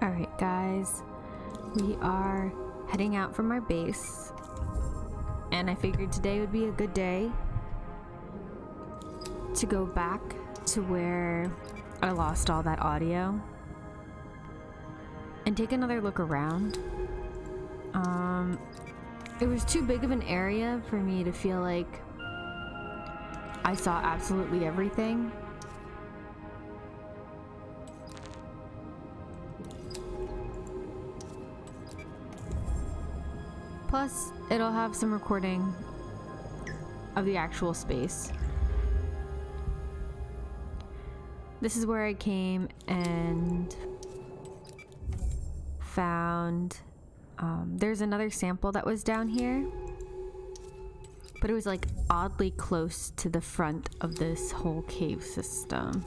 Alright guys, we are heading out from our base, and I figured today would be a good day to go back to where I lost all that audio and take another look around. It was too big of an area for me to feel like I saw absolutely everything. Plus, it'll have some recording of the actual space. This is where I came and found there's another sample that was down here, but it was like oddly close to the front of this whole cave system.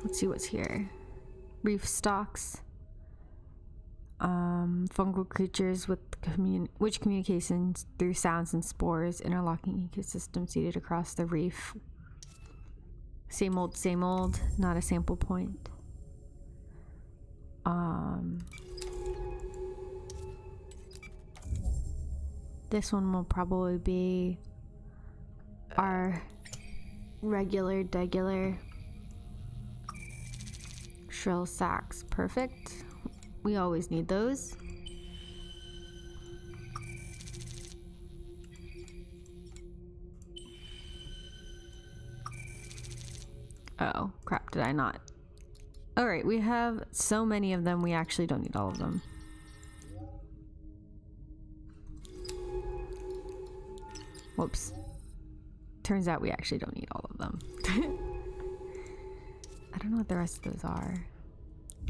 Let's see what's here. Reef stalks, fungal creatures with which communications through sounds and spores, interlocking ecosystem seated across the reef. Same old, not a sample point. This one will probably be our degular shrill sacs. Perfect. We always need those. Oh, crap, did I not? Alright, we have so many of them, we actually don't need all of them. Whoops. Turns out we actually don't need all of them. I don't know what the rest of those are.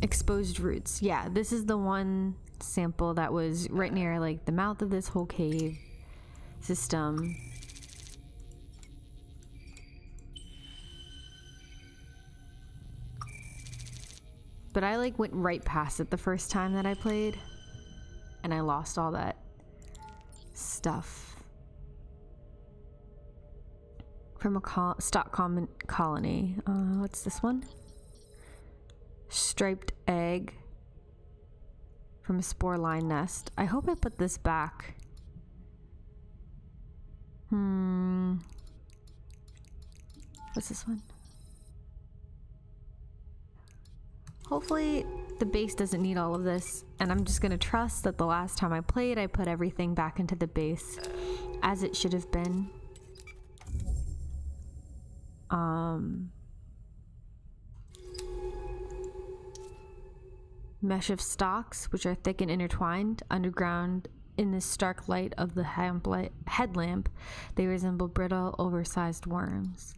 Exposed roots. Yeah, this is the one sample that was right near like the mouth of this whole cave system. But I like went right past it the first time that I played, and I lost all that stuff from a stock colony. What's this one? Striped egg from a spore line nest. I hope I put this back. What's this one? Hopefully the base doesn't need all of this, and I'm just gonna trust that the last time I played I put everything back into the base as it should have been. Mesh of stalks, which are thick and intertwined underground. In the stark light of the headlamp, they resemble brittle, oversized worms.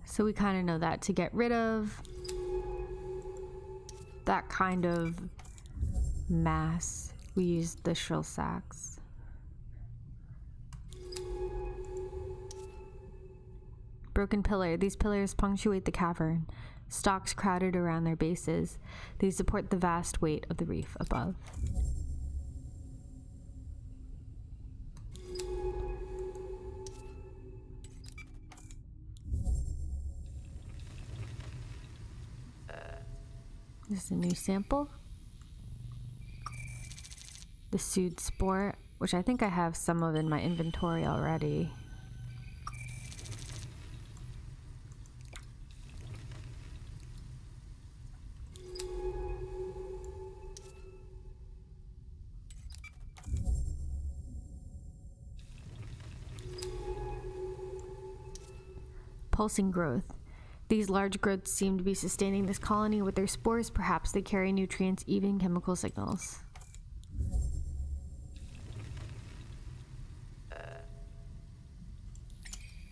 So we kind of know that to get rid of that kind of mass, we use the shrill sacs. Broken pillar. These pillars punctuate the cavern, stalks crowded around their bases. They support the vast weight of the reef above. This is a new sample. The sued spore, which I think I have some of in my inventory already. Pulsing growth. These large growths seem to be sustaining this colony with their spores. Perhaps they carry nutrients, even chemical signals.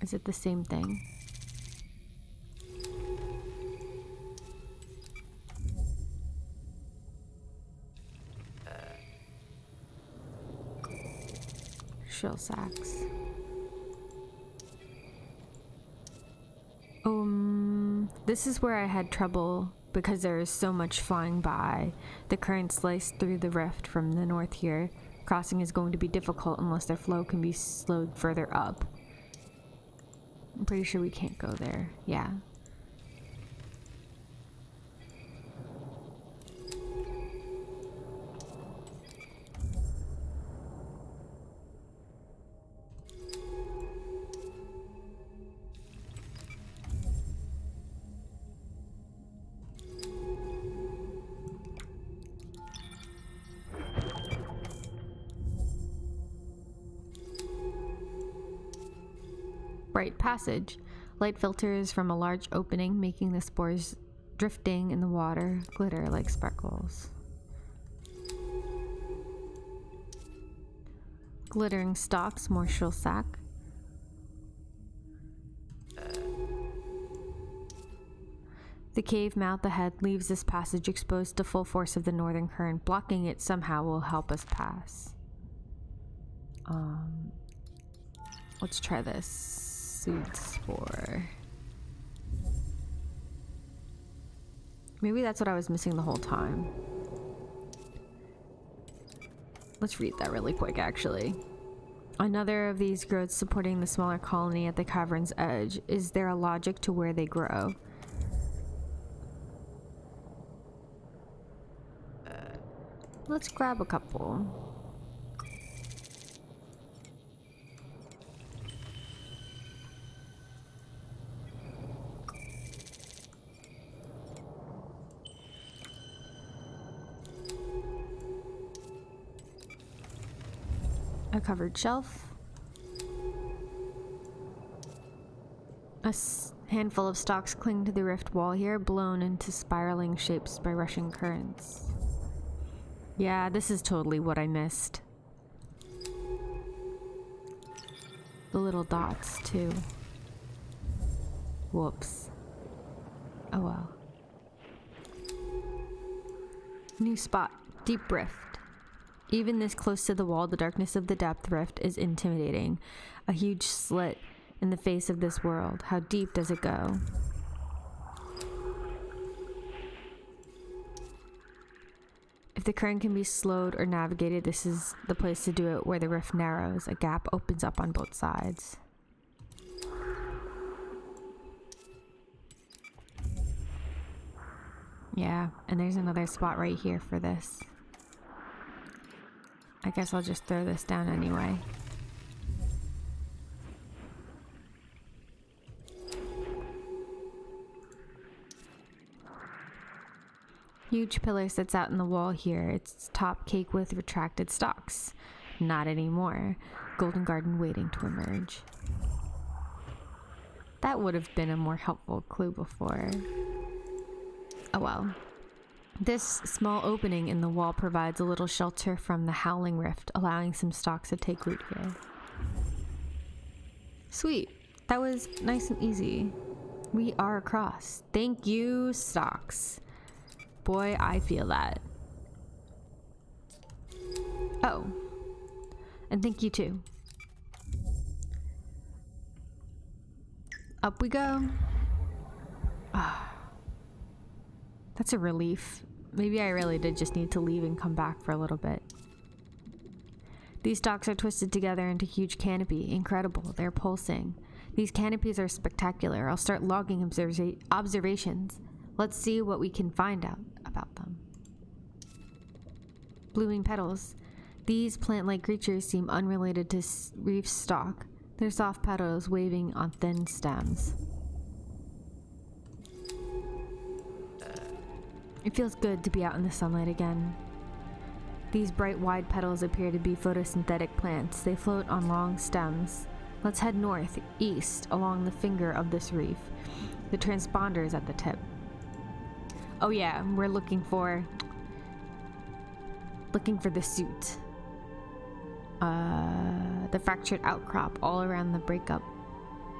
Is it the same thing? Shrill sacs. This is where I had trouble because there is so much flying by. The current sliced through the rift from the north here. Crossing is going to be difficult unless their flow can be slowed further up. I'm pretty sure we can't go there. Yeah. Bright passage. Light filters from a large opening, making the spores drifting in the water glitter like sparkles. Glittering stalks, morsel sac. The cave mouth ahead leaves this passage exposed to full force of the northern current. Blocking it somehow will help us pass. Let's try this. Seed spore. Maybe that's what I was missing the whole time. Let's read that really quick, actually. Another of these growths supporting the smaller colony at the cavern's edge. Is there a logic to where they grow? Let's grab a couple. A covered shelf. A handful of stalks cling to the rift wall here, blown into spiraling shapes by rushing currents. Yeah, this is totally what I missed. The little dots, too. Whoops. Oh well. New spot. Deep rift. Even this close to the wall, the darkness of the depth rift is intimidating. A huge slit in the face of this world. How deep does it go? If the current can be slowed or navigated, this is the place to do it, where the rift narrows. A gap opens up on both sides. Yeah, and there's another spot right here for this. I guess I'll just throw this down anyway. Huge pillar sits out in the wall here, its top caked with retracted stalks. Not anymore. Golden garden waiting to emerge. That would have been a more helpful clue before. Oh well. This small opening in the wall provides a little shelter from the howling rift, allowing some stalks to take root here. Sweet. That was nice and easy. We are across. Thank you, stalks. Boy, I feel that. Oh. And thank you too. Up we go. Ah. That's a relief. Maybe I really did just need to leave and come back for a little bit. These stalks are twisted together into a huge canopy. Incredible. They're pulsing. These canopies are spectacular. I'll start logging observations. Let's see what we can find out about them. Blooming petals. These plant-like creatures seem unrelated to reef stalk. Their soft petals waving on thin stems. It feels good to be out in the sunlight again. These bright, wide petals appear to be photosynthetic plants. They float on long stems. Let's head north, east, along the finger of this reef. The transponder is at the tip. Oh yeah, we're looking for the suit. The fractured outcrop all around the breakup.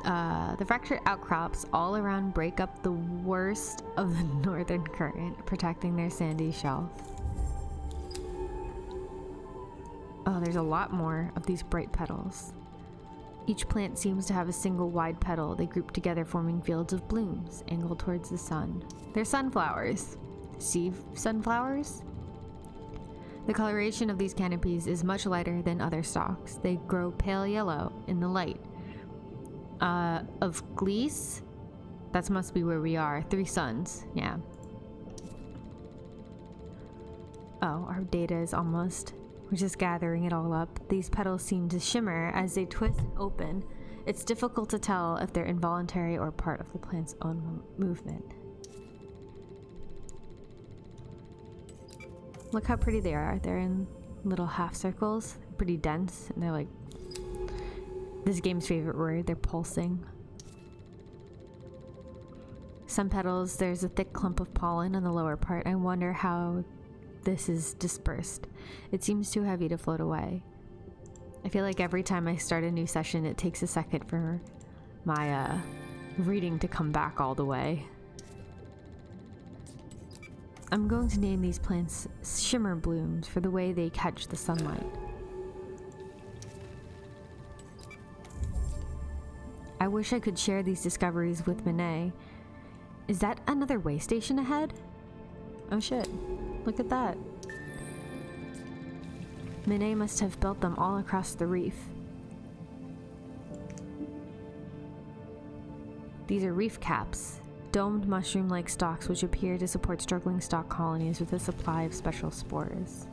The fractured outcrops all around break up the worst of the northern current, protecting their sandy shelf. Oh, there's a lot more of these bright petals. Each plant seems to have a single wide petal. They group together, forming fields of blooms, angled towards the sun. They're sunflowers. Sea sunflowers? The coloration of these canopies is much lighter than other stalks. They grow pale yellow in the light. Of Gliese? That must be where we are. 3 suns. Yeah. Oh, our data is almost... We're just gathering it all up. These petals seem to shimmer as they twist and open. It's difficult to tell if they're involuntary or part of the plant's own movement. Look how pretty they are. They're in little half circles. Pretty dense. And they're like... This game's favorite word. They're pulsing. Some petals, there's a thick clump of pollen on the lower part. I wonder how this is dispersed. It seems too heavy to float away. I feel like every time I start a new session, it takes a second for my reading to come back all the way. I'm going to name these plants shimmer blooms for the way they catch the sunlight. I wish I could share these discoveries with Minae. Is that another way station ahead? Oh shit. Look at that. Minae must have built them all across the reef. These are reef caps, domed mushroom-like stalks which appear to support struggling stalk colonies with a supply of special spores.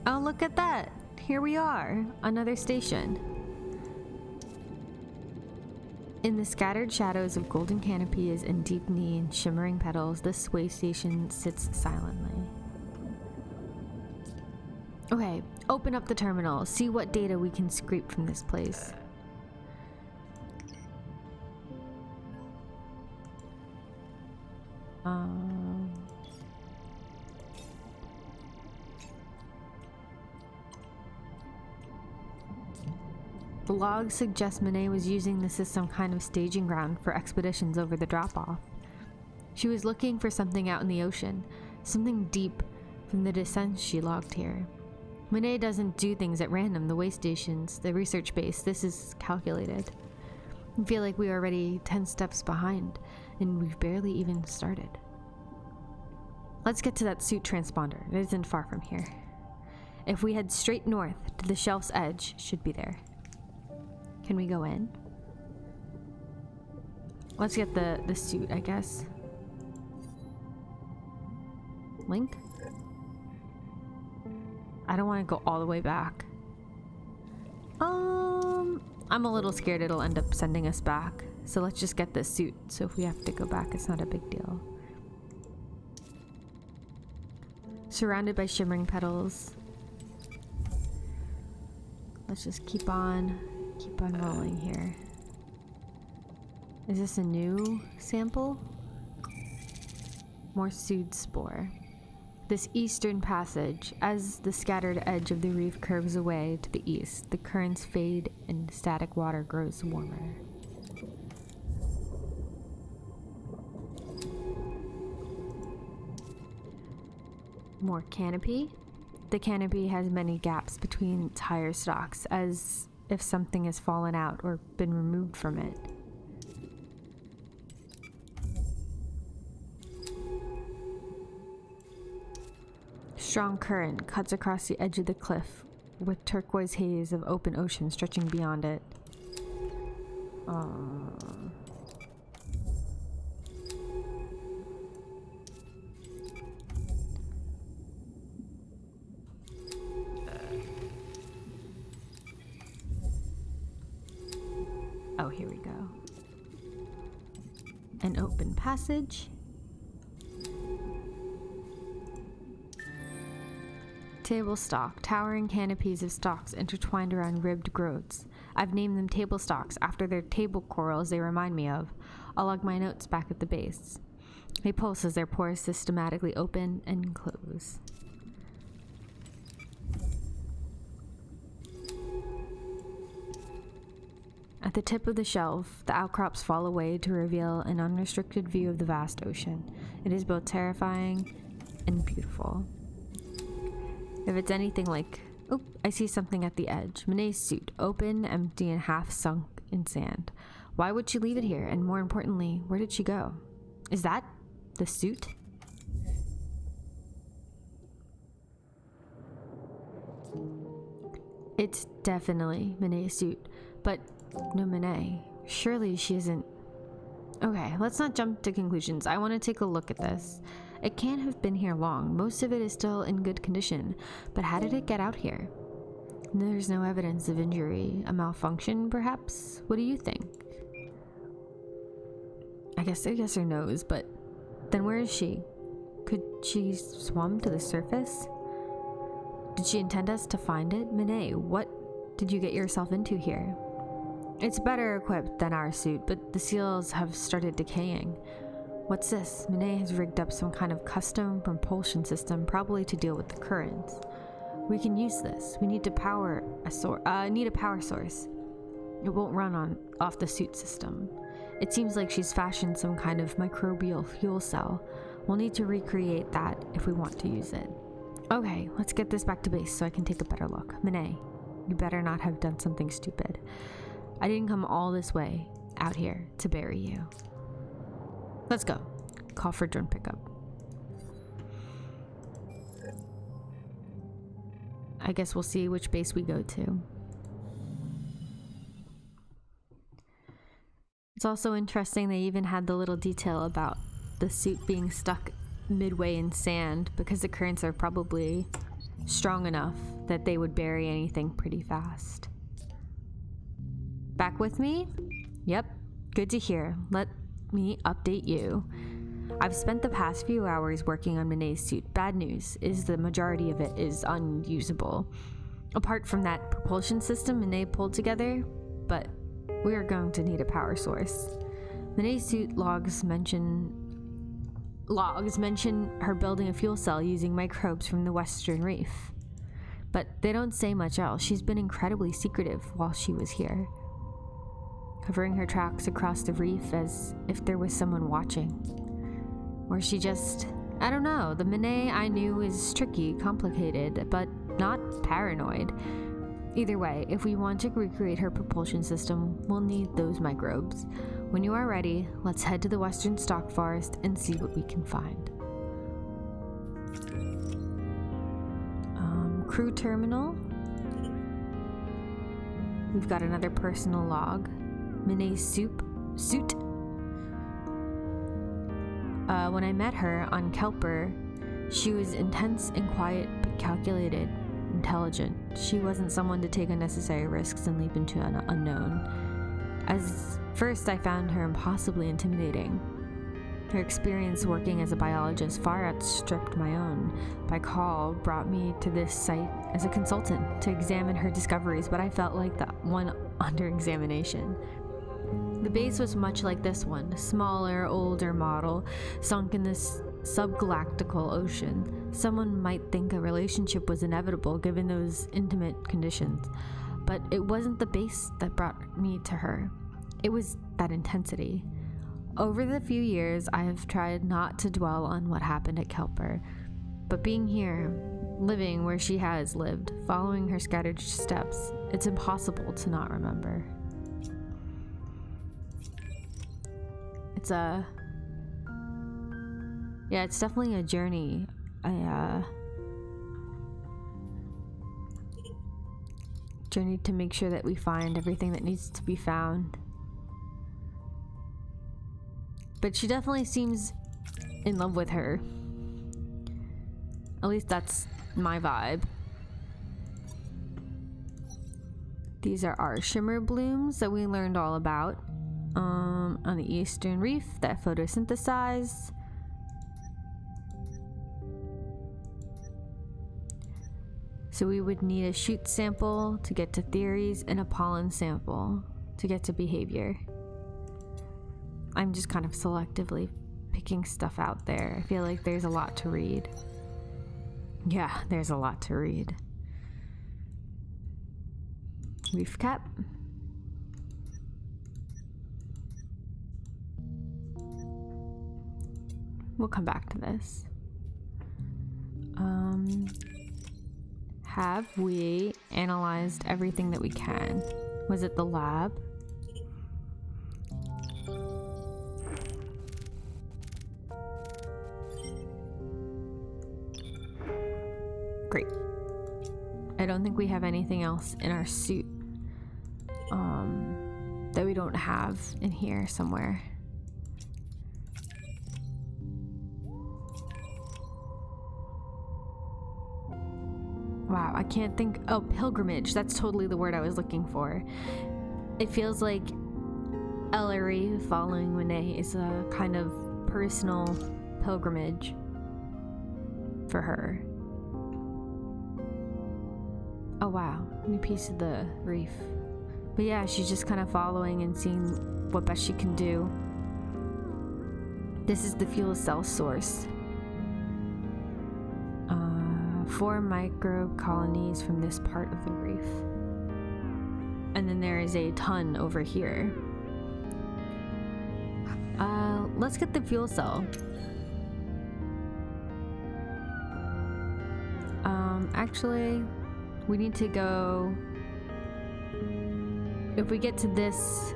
Oh, look at that! Here we are, another station. In the scattered shadows of golden canopies and deep neon shimmering petals, this way station sits silently. Okay, open up the terminal. See what data we can scrape from this place. The log suggests Minae was using this as some kind of staging ground for expeditions over the drop-off. She was looking for something out in the ocean, something deep from the descents she logged here. Minae doesn't do things at random. The way stations, the research base, this is calculated. I feel like we are already 10 steps behind, and we've barely even started. Let's get to that suit transponder. It isn't far from here. If we head straight north to the shelf's edge, it should be there. Can we go in? Let's get the suit, I guess. Link? I don't want to go all the way back. I'm a little scared it'll end up sending us back. So let's just get this suit. So if we have to go back, it's not a big deal. Surrounded by shimmering petals. Let's just keep on rolling here. Is this a new sample? More seed spore. This eastern passage, as the scattered edge of the reef curves away to the east, the currents fade and static water grows warmer. More canopy. The canopy has many gaps between its higher stalks, as if something has fallen out or been removed from it. Strong current cuts across the edge of the cliff, with turquoise haze of open ocean stretching beyond it. Oh, here we go. An open passage. Table stalk, towering canopies of stalks intertwined around ribbed growths. I've named them table stalks after their table corals they remind me of. I'll log my notes back at the base. They pulse as their pores systematically open and close. At the tip of the shelf, the outcrops fall away to reveal an unrestricted view of the vast ocean. It is both terrifying and beautiful. If it's anything like Oh, I see something at the edge. Minae's suit, open, empty, and half sunk in sand. Why would she leave it here? And more importantly, where did she go? Is that the suit? It's definitely Minae's suit, but no Minae. Surely she isn't... Okay, let's not jump to conclusions. I want to take a look at this. It can't have been here long. Most of it is still in good condition, but how did it get out here? There's no evidence of injury. A malfunction, perhaps? What do you think? I guess her nose, but then where is she? Could she swim to the surface? Did she intend us to find it? Minae, what did you get yourself into here? It's better equipped than our suit, but the seals have started decaying. What's this? Minae has rigged up some kind of custom propulsion system, probably to deal with the currents. We can use this. We need a power source. It won't run off the suit system. It seems like she's fashioned some kind of microbial fuel cell. We'll need to recreate that if we want to use it. Okay, let's get this back to base so I can take a better look. Minae, you better not have done something stupid. I didn't come all this way out here to bury you. Let's go. Call for drone pickup. I guess we'll see which base we go to. It's also interesting they even had the little detail about the suit being stuck midway in sand because the currents are probably strong enough that they would bury anything pretty fast. Back with me? Yep, good to hear. Let me update you. I've spent the past few hours working on Minae's suit. Bad news is the majority of it is unusable. Apart from that propulsion system Minae pulled together, but we are going to need a power source. Minae's suit logs mention her building a fuel cell using microbes from the western reef. But they don't say much else. She's been incredibly secretive while she was here, covering her tracks across the reef as if there was someone watching. Or she just... I don't know. The Minae I knew is tricky, complicated, but not paranoid. Either way, if we want to recreate her propulsion system, we'll need those microbes. When you are ready, let's head to the western stock forest and see what we can find. Crew terminal. We've got another personal log. Minae's suit. When I met her on Kelper, she was intense and quiet, but calculated, intelligent. She wasn't someone to take unnecessary risks and leap into an unknown. As first, I found her impossibly intimidating. Her experience working as a biologist far outstripped my own. By call, brought me to this site as a consultant to examine her discoveries, but I felt like the one under examination. The base was much like this one, smaller, older model, sunk in this subgalactical ocean. Someone might think a relationship was inevitable given those intimate conditions, but it wasn't the base that brought me to her. It was that intensity. Over the few years, I have tried not to dwell on what happened at Kelper, but being here, living where she has lived, following her scattered steps, it's impossible to not remember. It's definitely a journey. Journey to make sure that we find everything that needs to be found. But she definitely seems in love with her. At least that's my vibe. These are our shimmer blooms that we learned all about on the eastern reef that photosynthesize. So we would need a shoot sample to get to theories and a pollen sample to get to behavior. I'm just kind of selectively picking stuff out there. I feel like there's a lot to read. Yeah, there's a lot to read. Reef cap. We'll come back to this. Have we analyzed everything that we can? Was it the lab? Great. I don't think we have anything else in our suit that we don't have in here somewhere. Wow, I can't think. Oh, pilgrimage. That's totally the word I was looking for. It feels like Ellery following Minae is a kind of personal pilgrimage for her. Oh wow, new piece of the reef. But yeah, she's just kind of following and seeing what best she can do. This is the fuel cell source. 4 microbe colonies from this part of the reef. And then there is a ton over here. Let's get the fuel cell. Actually, we need to go. If we get to this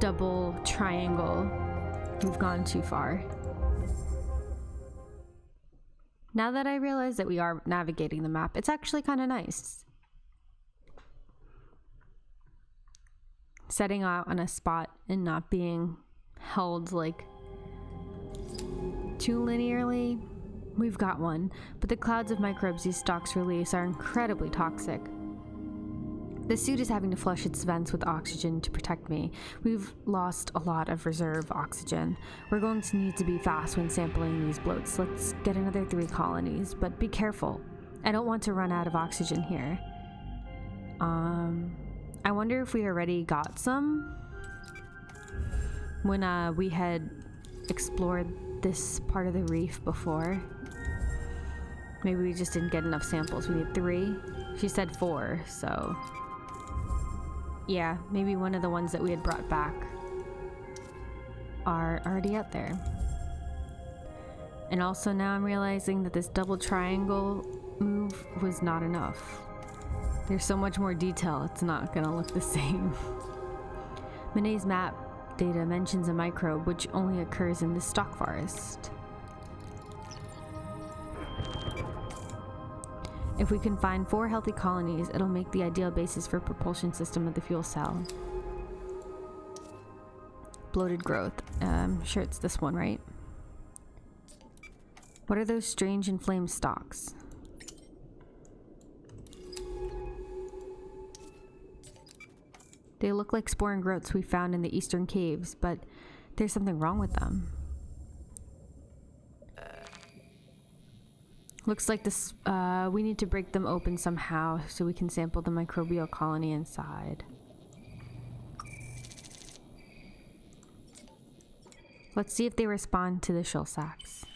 double triangle, we've gone too far. Now that I realize that we are navigating the map, it's actually kind of nice. Setting out on a spot and not being held like too linearly. We've got one, but the clouds of microbes these stalks release are incredibly toxic. The suit is having to flush its vents with oxygen to protect me. We've lost a lot of reserve oxygen. We're going to need to be fast when sampling these bloats. Let's get another 3 colonies, but be careful. I don't want to run out of oxygen here. I wonder if we already got some when we had explored this part of the reef before. Maybe we just didn't get enough samples. We need 3. She said 4, so yeah, maybe one of the ones that we had brought back are already out there. And also now I'm realizing that this double triangle move was not enough. There's so much more detail, it's not gonna look the same. Minae's map data mentions a microbe which only occurs in the stock forest. If we can find 4 healthy colonies, it'll make the ideal basis for propulsion system of the fuel cell. Bloated growth. I'm sure it's this one, right? What are those strange inflamed stalks? They look like spore and growths we found in the eastern caves, but there's something wrong with them. Looks like this, we need to break them open somehow so we can sample the microbial colony inside. Let's see if they respond to the shell sacks.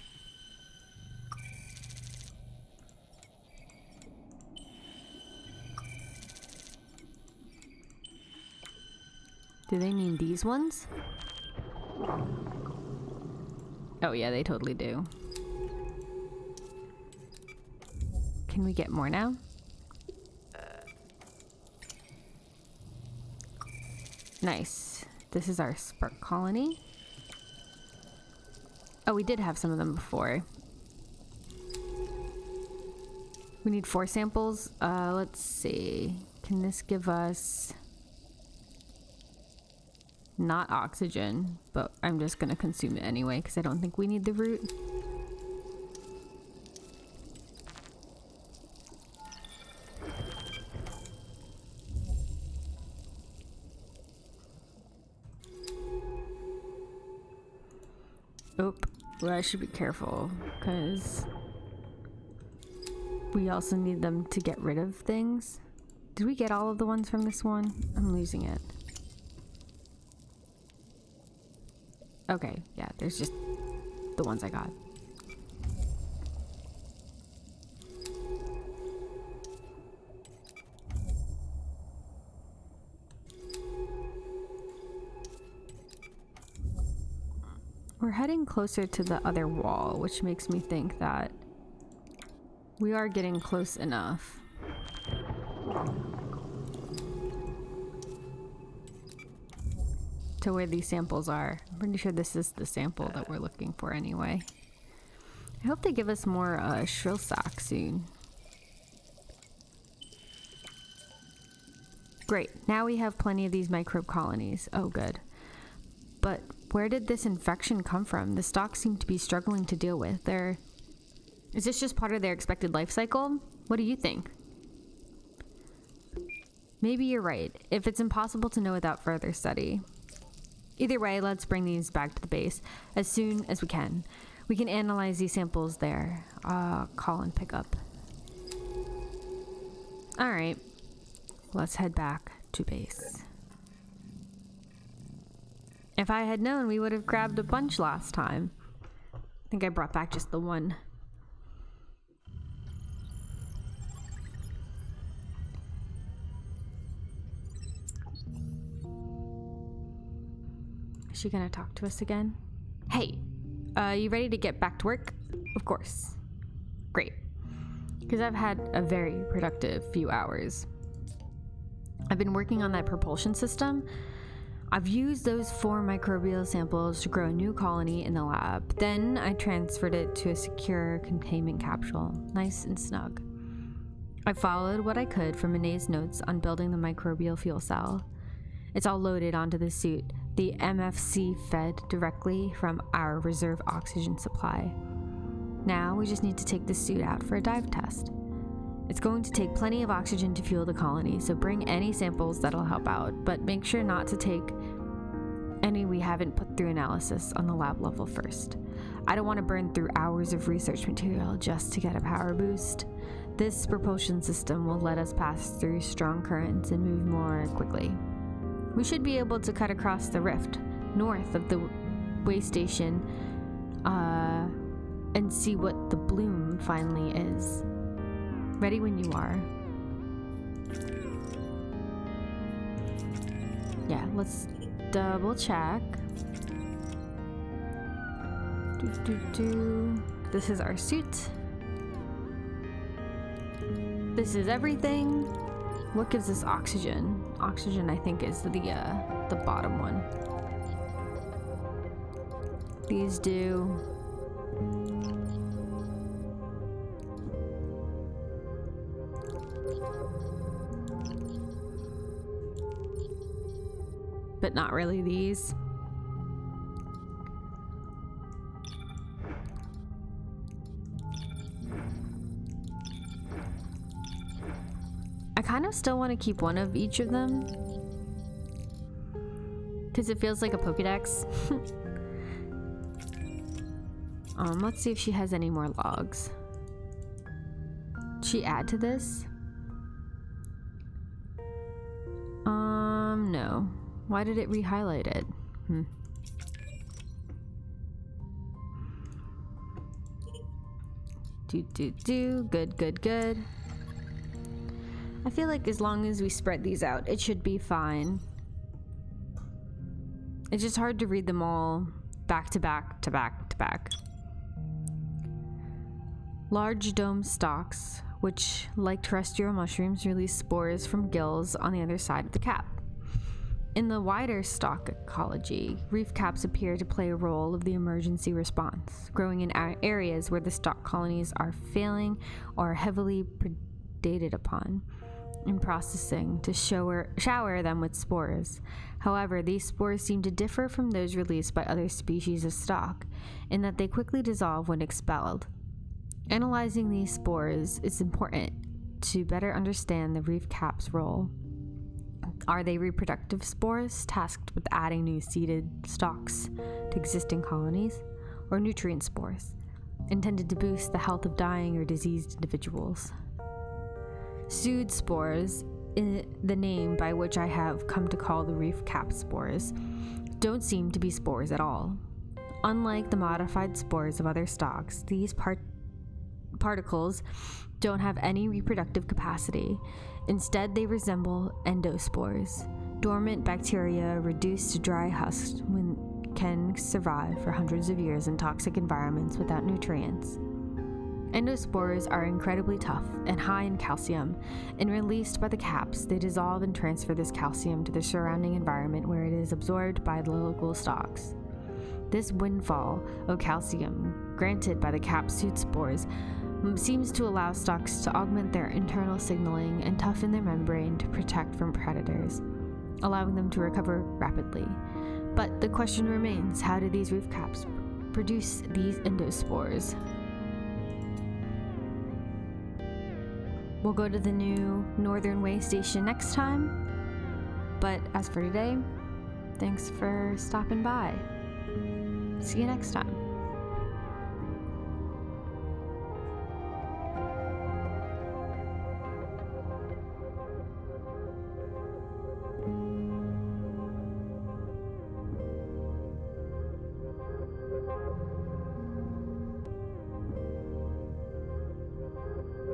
Do they mean these ones? Oh yeah, they totally do. Can we get more now? Nice. This is our spark colony. Oh, we did have some of them before. We need 4 samples. Let's see. Can this give us... not oxygen, but I'm just gonna consume it anyway because I don't think we need the root. Oop. Well, I should be careful because we also need them to get rid of things. Did we get all of the ones from this one? I'm losing it. Okay, yeah, there's just the ones I got. We're heading closer to the other wall, which makes me think that We are getting close enough. To where these samples are. I'm pretty sure this is the sample that we're looking for anyway. I hope they give us more shrill sock soon. Great, now we have plenty of these microbe colonies. Oh, good. But where did this infection come from? The stocks seem to be struggling to deal with. Is this just part of their expected life cycle? What do you think? Maybe you're right, if it's impossible to know without further study. Either way, let's bring these back to the base as soon as we can. We can analyze these samples there. Call and pick up. Alright, let's head back to base. If I had known, we would have grabbed a bunch last time. I think I brought back just the one. Is she gonna talk to us again? Hey, you ready to get back to work? Of course. Great. Because I've had a very productive few hours. I've been working on that propulsion system. I've used those 4 microbial samples to grow a new colony in the lab. Then I transferred it to a secure containment capsule, nice and snug. I followed what I could from Minae's notes on building the microbial fuel cell. It's all loaded onto the suit, the MFC fed directly from our reserve oxygen supply. Now we just need to take the suit out for a dive test. It's going to take plenty of oxygen to fuel the colony, so bring any samples that'll help out, but make sure not to take any we haven't put through analysis on the lab level first. I don't want to burn through hours of research material just to get a power boost. This propulsion system will let us pass through strong currents and move more quickly. We should be able to cut across the rift, north of the way station, and see what the bloom finally is. Ready when you are. Yeah, let's double check. This is our suit. This is everything. What gives us oxygen? Oxygen, I think, is the bottom one. These do. But not really these. I kind of still want to keep one of each of them because it feels like a Pokédex. Let's see if she has any more logs. Did she add to this? No. Why did it re-highlight it? Good. I feel like as long as we spread these out, it should be fine. It's just hard to read them all back to back to back to back. Large dome stalks, which, like terrestrial mushrooms, release spores from gills on the other side of the cap. In the wider stalk ecology, reef caps appear to play a role of the emergency response, growing in areas where the stalk colonies are failing or heavily predated upon, and processing to shower them with spores. However, these spores seem to differ from those released by other species of stalk, in that they quickly dissolve when expelled. Analyzing these spores is important to better understand the reef cap's role. Are they reproductive spores tasked with adding new seeded stalks to existing colonies, or nutrient spores intended to boost the health of dying or diseased individuals? Pseudospores, spores, the name by which I have come to call the reef cap spores, don't seem to be spores at all. Unlike the modified spores of other stalks, these particles don't have any reproductive capacity. Instead, they resemble endospores, dormant bacteria reduced to dry husks can survive for hundreds of years in toxic environments without nutrients. Endospores are incredibly tough and high in calcium, and released by the caps, they dissolve and transfer this calcium to the surrounding environment where it is absorbed by the local stalks. This windfall of calcium granted by the capsude spores seems to allow stalks to augment their internal signaling and toughen their membrane to protect from predators, allowing them to recover rapidly. But the question remains, how do these reef caps produce these endospores? We'll go to the new Northern Way station next time, but as for today, thanks for stopping by. See you next time.